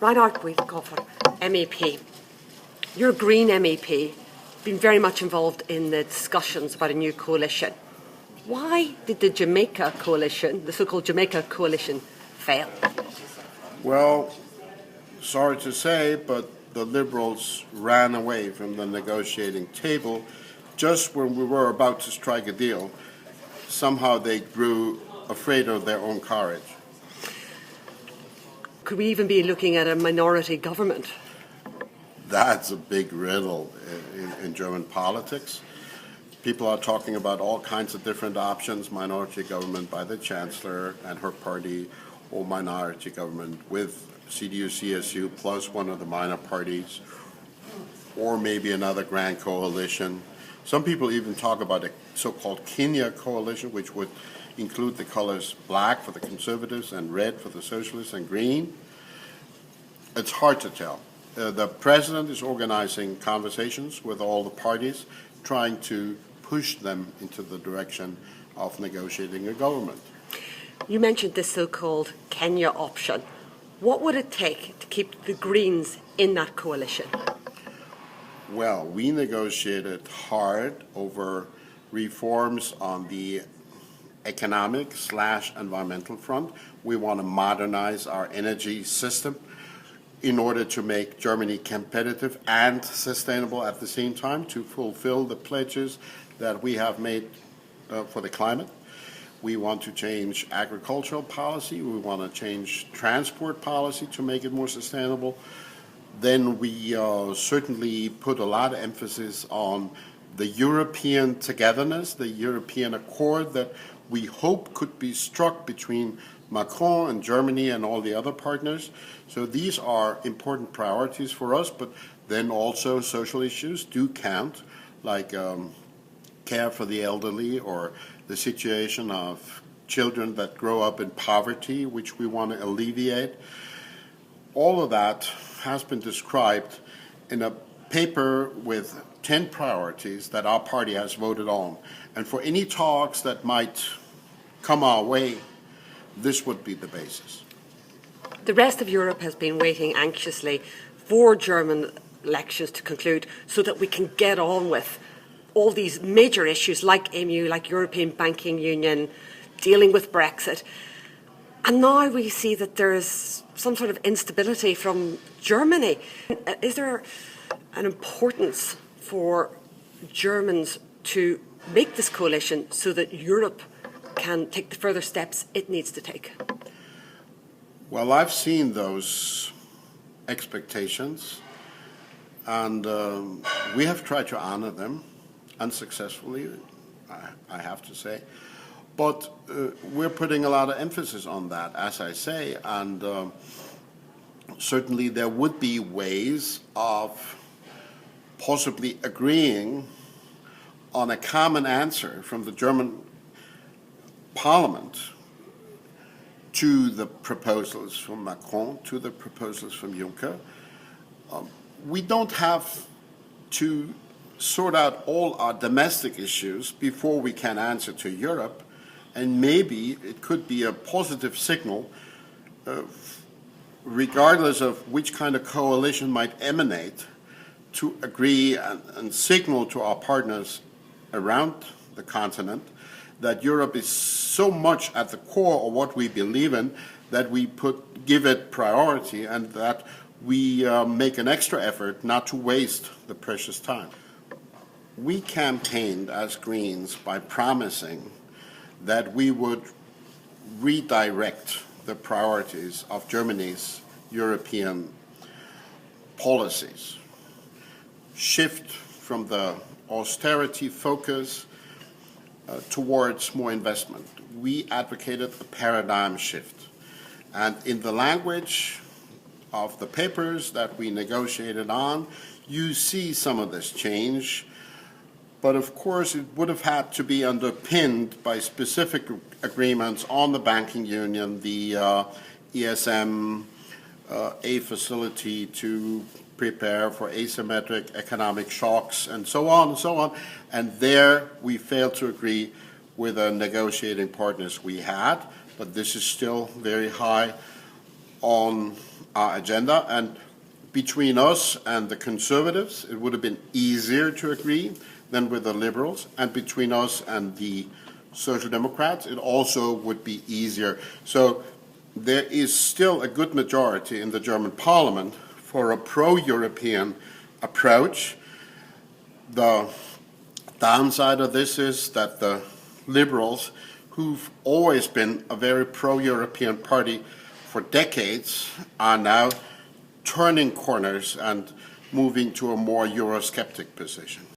Reinhard Bütikofer MEP. You're a Green MEP, been very much involved in the discussions about a new coalition. Why did the Jamaica Coalition, the so-called Jamaica Coalition, fail? Well, sorry to say, but the Liberals ran away from the negotiating table just when we were about to strike a deal. Somehow they grew afraid of their own courage. Could we even be looking at a minority government? That's a big riddle in German politics. People are talking about all kinds of different options: minority government by the Chancellor and her party, or minority government with CDU-CSU plus one of the minor parties, or maybe another grand coalition. Some people even talk about a so-called Kenya coalition, which would include the colors black for the Conservatives and red for the Socialists and green. It's hard to tell. The President is organizing conversations with all the parties, trying to push them into the direction of negotiating a government. You mentioned this so-called Kenya option. What would it take to keep the Greens in that coalition? Well, we negotiated hard over reforms on the economic/environmental front. We want to modernize our energy system in order to make Germany competitive and sustainable at the same time, to fulfill the pledges that we have made for the climate. We want to change agricultural policy. We want to change transport policy to make it more sustainable. Then we certainly put a lot of emphasis on the European togetherness, the European accord that we hope could be struck between Macron and Germany and all the other partners. So these are important priorities for us, but then also social issues do count, like care for the elderly or the situation of children that grow up in poverty, which we want to alleviate. All of that has been described in a paper with 10 priorities that our party has voted on. And for any talks that might come our way, this would be the basis. The rest of Europe has been waiting anxiously for German elections to conclude so that we can get on with all these major issues like EMU, like European Banking Union, dealing with Brexit. And now we see that there is some sort of instability from Germany. Is there an importance for Germans to make this coalition so that Europe can take the further steps it needs to take? Well, I've seen those expectations, and we have tried to honor them unsuccessfully, I have to say. But we're putting a lot of emphasis on that, as I say, and certainly there would be ways of possibly agreeing on a common answer from the German Parliament to the proposals from Macron, to the proposals from Juncker. We don't have to sort out all our domestic issues before we can answer to Europe, and maybe it could be a positive signal, regardless of which kind of coalition might emanate, to agree and signal to our partners around the continent that Europe is so much at the core of what we believe in that we give it priority, and that we make an extra effort not to waste the precious time. We campaigned as Greens by promising that we would redirect the priorities of Germany's European policies, shift from the austerity focus towards more investment. We advocated a paradigm shift. And in the language of the papers that we negotiated on, you see some of this change. But of course, it would have had to be underpinned by specific agreements on the banking union, the ESM, a facility to prepare for asymmetric economic shocks, and so on and so on. And there we failed to agree with the negotiating partners we had, but this is still very high on agenda. And between us and the Conservatives, it would have been easier to agree than with the Liberals. And between us and the Social Democrats, it also would be easier. So there is still a good majority in the German Parliament for a pro-European approach. The downside of this is that the Liberals, who've always been a very pro-European party for decades, are now turning corners and moving to a more Eurosceptic position.